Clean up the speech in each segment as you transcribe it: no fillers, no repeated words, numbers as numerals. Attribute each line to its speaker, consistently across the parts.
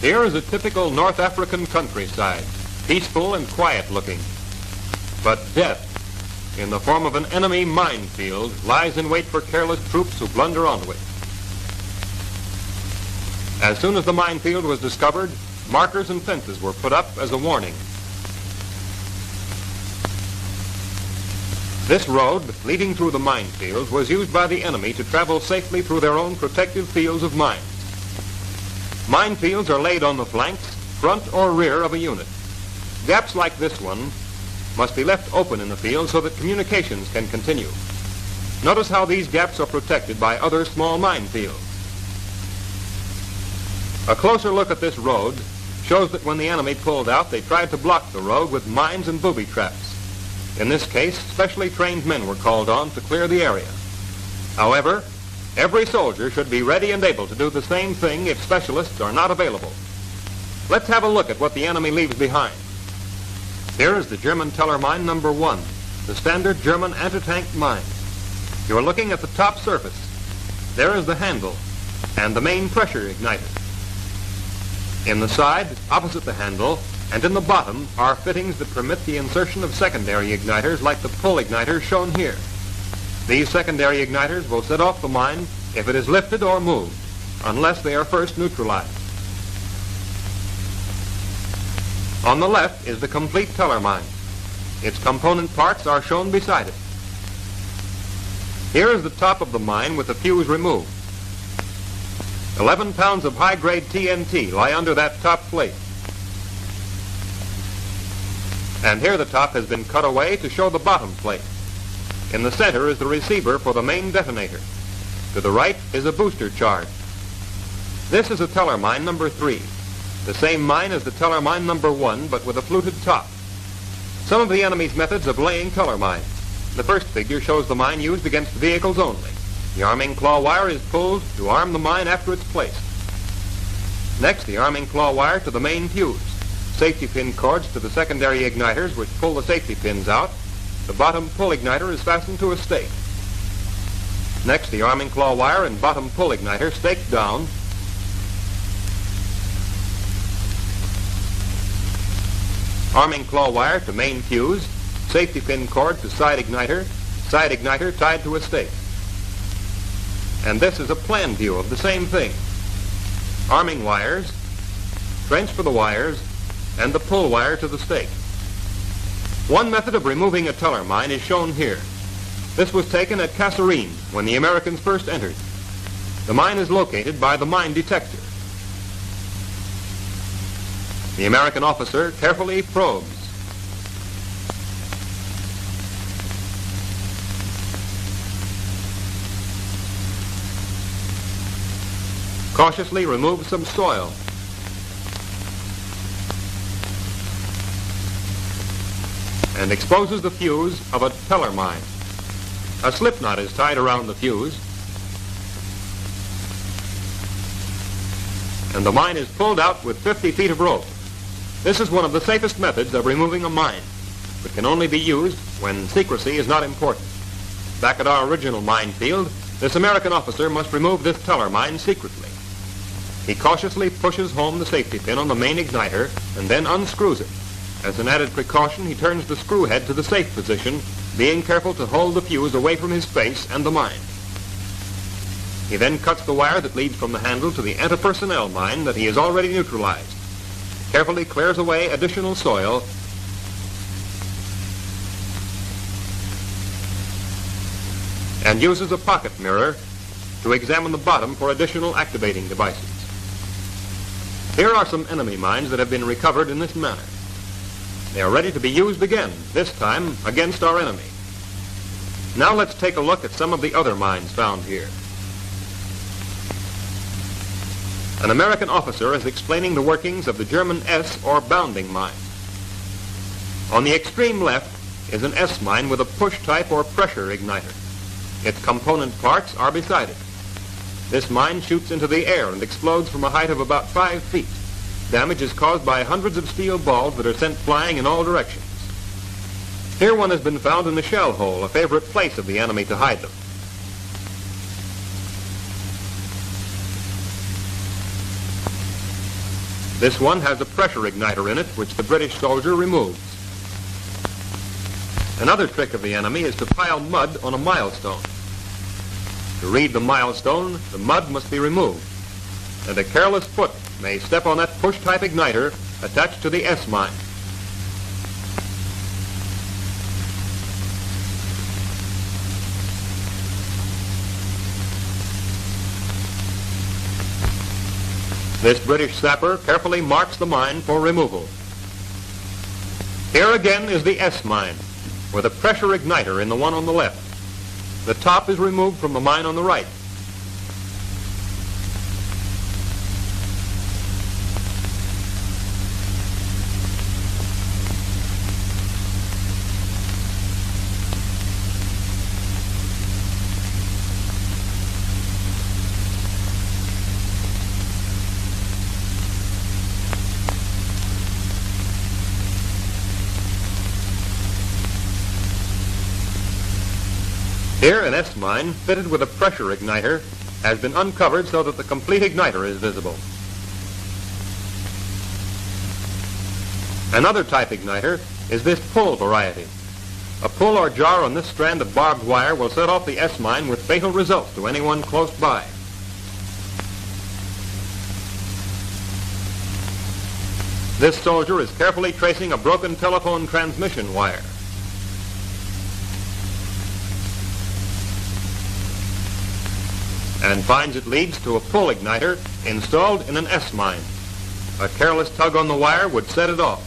Speaker 1: Here is a typical North African countryside, peaceful and quiet looking. But death, in the form of an enemy minefield, lies in wait for careless troops who blunder onto it. As soon as the minefield was discovered, markers and fences were put up as a warning. This road leading through the minefield was used by the enemy to travel safely through their own protective fields of mines. Minefields are laid on the flanks, front or rear of a unit. Gaps like this one must be left open in the field so that communications can continue. Notice how these gaps are protected by other small minefields. A closer look at this road shows that when the enemy pulled out, they tried to block the road with mines and booby traps. In this case, specially trained men were called on to clear the area. However, every soldier should be ready and able to do the same thing if specialists are not available. Let's have a look at what the enemy leaves behind. Here is the German Tellermine No. 1, the standard German anti-tank mine. You are looking at the top surface. There is the handle and the main pressure igniter. In the side, opposite the handle, and in the bottom are fittings that permit the insertion of secondary igniters like the pull igniters shown here. These secondary igniters will set off the mine if it is lifted or moved, unless they are first neutralized. On the left is the complete Tellermine. Its component parts are shown beside it. Here is the top of the mine with the fuse removed. 11 pounds of high-grade TNT lie under that top plate. And here the top has been cut away to show the bottom plate. In the center is the receiver for the main detonator. To the right is a booster charge. This is a Tellermine No. 3, the same mine as the Tellermine No. 1, but with a fluted top. Some of the enemy's methods of laying Tellermine. The first figure shows the mine used against vehicles only. The arming claw wire is pulled to arm the mine after it's placed. Next, the arming claw wire to the main fuse. Safety pin cords to the secondary igniters which pull the safety pins out. The bottom pull igniter is fastened to a stake. Next, the arming claw wire and bottom pull igniter staked down. Arming claw wire to main fuse, safety pin cord to side igniter tied to a stake. And this is a plan view of the same thing. Arming wires, trench for the wires, and the pull wire to the stake. One method of removing a Tellermine is shown here. This was taken at Kasserine when the Americans first entered. The mine is located by the mine detector. The American officer carefully probes. Cautiously removes some soil. And exposes the fuse of a Tellermine. A slip knot is tied around the fuse, and the mine is pulled out with 50 feet of rope. This is one of the safest methods of removing a mine, but can only be used when secrecy is not important. Back at our original minefield, this American officer must remove this Tellermine secretly. He cautiously pushes home the safety pin on the main igniter and then unscrews it. As an added precaution, he turns the screw head to the safe position, being careful to hold the fuse away from his face and the mine. He then cuts the wire that leads from the handle to the antipersonnel mine that he has already neutralized. Carefully clears away additional soil and uses a pocket mirror to examine the bottom for additional activating devices. Here are some enemy mines that have been recovered in this manner. They are ready to be used again, this time against our enemy. Now let's take a look at some of the other mines found here. An American officer is explaining the workings of the German S or bounding mine. On the extreme left is an S mine with a push type or pressure igniter. Its component parts are beside it. This mine shoots into the air and explodes from a height of about 5 feet. Damage is caused by hundreds of steel balls that are sent flying in all directions. Here one has been found in the shell hole, a favorite place of the enemy to hide them. This one has a pressure igniter in it, which the British soldier removes. Another trick of the enemy is to pile mud on a milestone. To read the milestone, the mud must be removed, and a careless foot may step on that push-type igniter attached to the S-mine. This British sapper carefully marks the mine for removal. Here again is the S-mine, with a pressure igniter in the one on the left. The top is removed from the mine on the right. Here, an S-mine fitted with a pressure igniter has been uncovered so that the complete igniter is visible. Another type igniter is this pull variety. A pull or jar on this strand of barbed wire will set off the S-mine with fatal results to anyone close by. This soldier is carefully tracing a broken telephone transmission wire. And finds it leads to a pull igniter installed in an S-mine. A careless tug on the wire would set it off.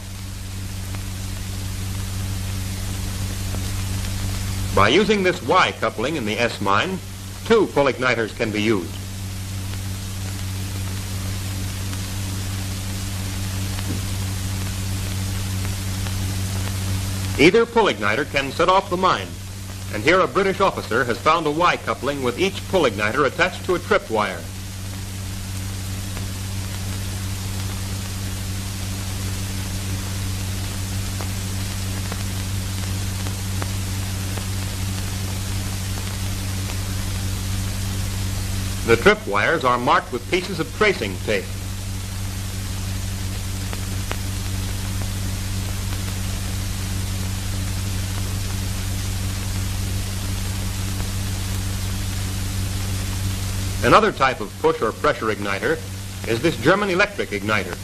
Speaker 1: By using this Y coupling in the S-mine, 2 pull igniters can be used. Either pull igniter can set off the mine. And here a British officer has found a Y coupling with each pull igniter attached to a trip wire. The trip wires are marked with pieces of tracing tape. Another type of push or pressure igniter is this German electric igniter.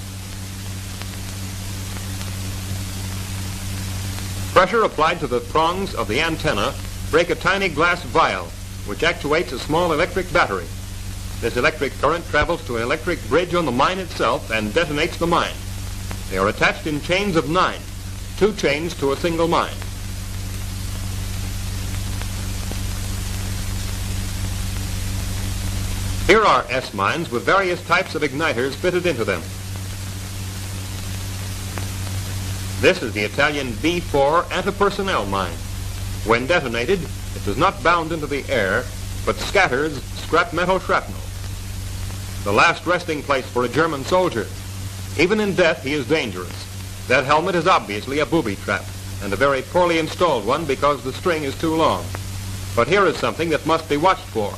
Speaker 1: Pressure applied to the prongs of the antenna break a tiny glass vial which actuates a small electric battery. This electric current travels to an electric bridge on the mine itself and detonates the mine. They are attached in chains of 9, 2 chains to a single mine. Here are S-mines with various types of igniters fitted into them. This is the Italian B4 antipersonnel mine. When detonated, it does not bound into the air, but scatters scrap metal shrapnel. The last resting place for a German soldier. Even in death, he is dangerous. That helmet is obviously a booby trap, and a very poorly installed one because the string is too long. But here is something that must be watched for.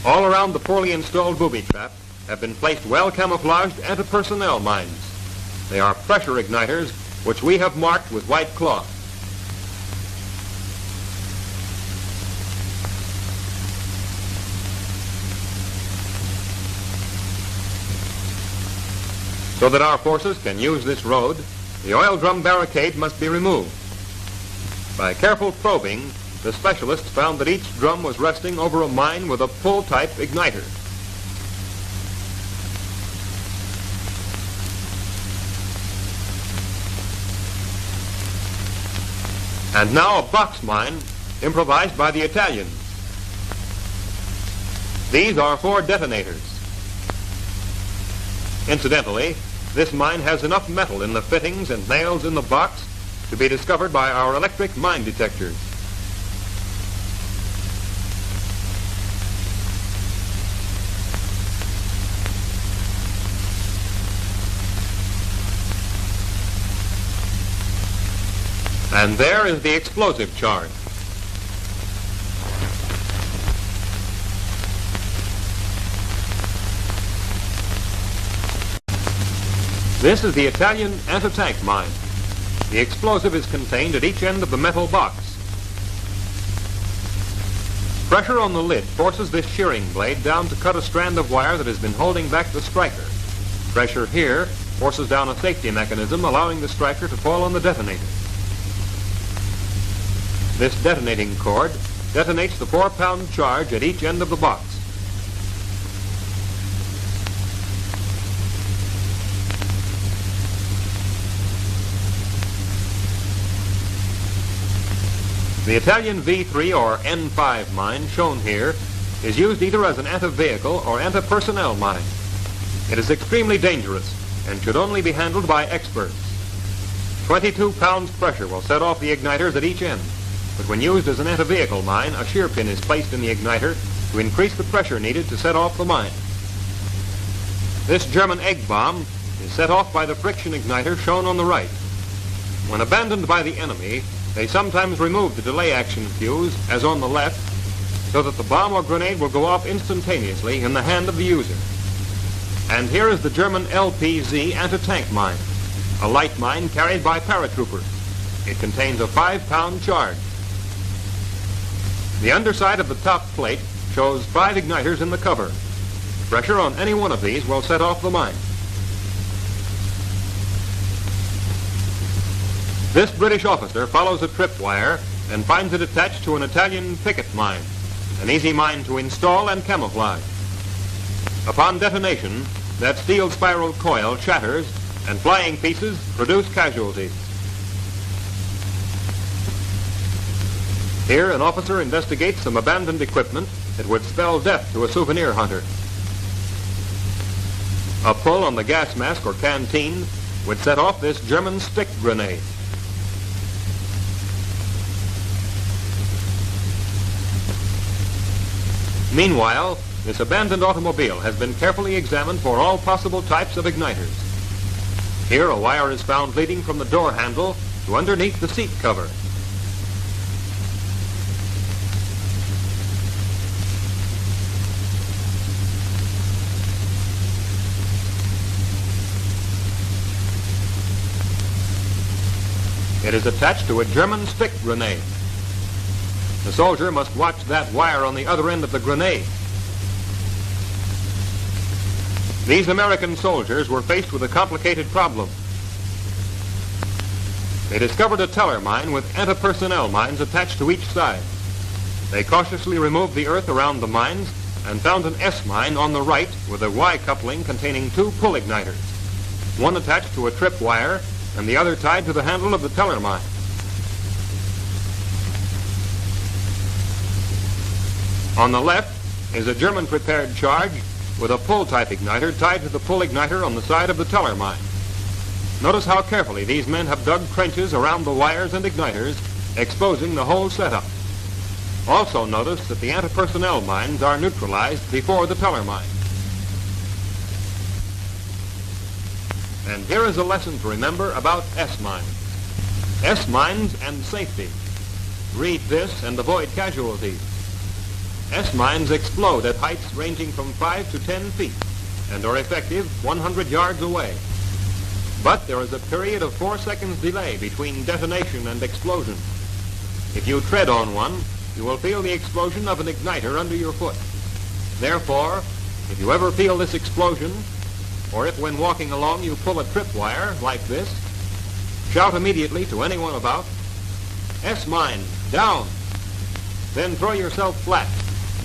Speaker 1: All around the poorly installed booby trap have been placed well-camouflaged antipersonnel mines. They are pressure igniters, which we have marked with white cloth. So that our forces can use this road, the oil drum barricade must be removed. By careful probing, the specialists found that each drum was resting over a mine with a pull-type igniter. And now a box mine improvised by the Italians. These are 4 detonators. Incidentally, this mine has enough metal in the fittings and nails in the box to be discovered by our electric mine detectors. And there is the explosive charge. This is the Italian antitank mine. The explosive is contained at each end of the metal box. Pressure on the lid forces this shearing blade down to cut a strand of wire that has been holding back the striker. Pressure here forces down a safety mechanism, allowing the striker to fall on the detonator. This detonating cord detonates the 4-pound charge at each end of the box. The Italian V3 or N5 mine, shown here, is used either as an antivehicle or antipersonnel mine. It is extremely dangerous and should only be handled by experts. 22 pounds pressure will set off the igniters at each end, but when used as an antivehicle mine, a shear pin is placed in the igniter to increase the pressure needed to set off the mine. This German Eggbomb is set off by the friction igniter shown on the right. When abandoned by the enemy, they sometimes remove the delay action fuse, as on the left, so that the bomb or grenade will go off instantaneously in the hand of the user. And here is the German LPZ anti-tank mine, a light mine carried by paratroopers. It contains a 5-pound charge. The underside of the top plate shows 5 igniters in the cover. Pressure on any one of these will set off the mine. This British officer follows a tripwire and finds it attached to an Italian picket mine, an easy mine to install and camouflage. Upon detonation, that steel spiral coil shatters and flying pieces produce casualties. Here, an officer investigates some abandoned equipment that would spell death to a souvenir hunter. A pull on the gas mask or canteen would set off this German stick grenade. Meanwhile, this abandoned automobile has been carefully examined for all possible types of igniters. Here, a wire is found leading from the door handle to underneath the seat cover. It is attached to a German stick grenade. The soldier must watch that wire on the other end of the grenade. These American soldiers were faced with a complicated problem. They discovered a Tellermine with antipersonnel mines attached to each side. They cautiously removed the earth around the mines and found an S mine on the right with a Y coupling containing 2 pull igniters, one attached to a tripwire and the other tied to the handle of the Tellermine. On the left is a German-prepared charge with a pull-type igniter tied to the pull igniter on the side of the Tellermine. Notice how carefully these men have dug trenches around the wires and igniters, exposing the whole setup. Also notice that the antipersonnel mines are neutralized before the Tellermine. And here is a lesson to remember about S-mines. S-mines and safety. Read this and avoid casualties. S-mines explode at heights ranging from 5 to 10 feet and are effective 100 yards away. But there is a period of 4 seconds delay between detonation and explosion. If you tread on one, you will feel the explosion of an igniter under your foot. Therefore, if you ever feel this explosion, or if when walking along you pull a tripwire like this, shout immediately to anyone about, S-mine, down! Then throw yourself flat,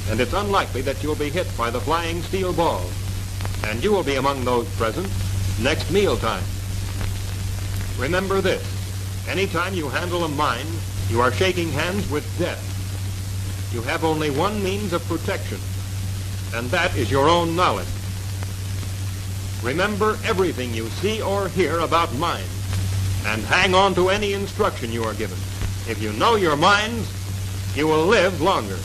Speaker 1: and it's unlikely that you'll be hit by the flying steel balls, and you will be among those present next mealtime. Remember this, anytime you handle a mine, you are shaking hands with death. You have only one means of protection, and that is your own knowledge. Remember everything you see or hear about mines, and hang on to any instruction you are given. If you know your mines, you will live longer.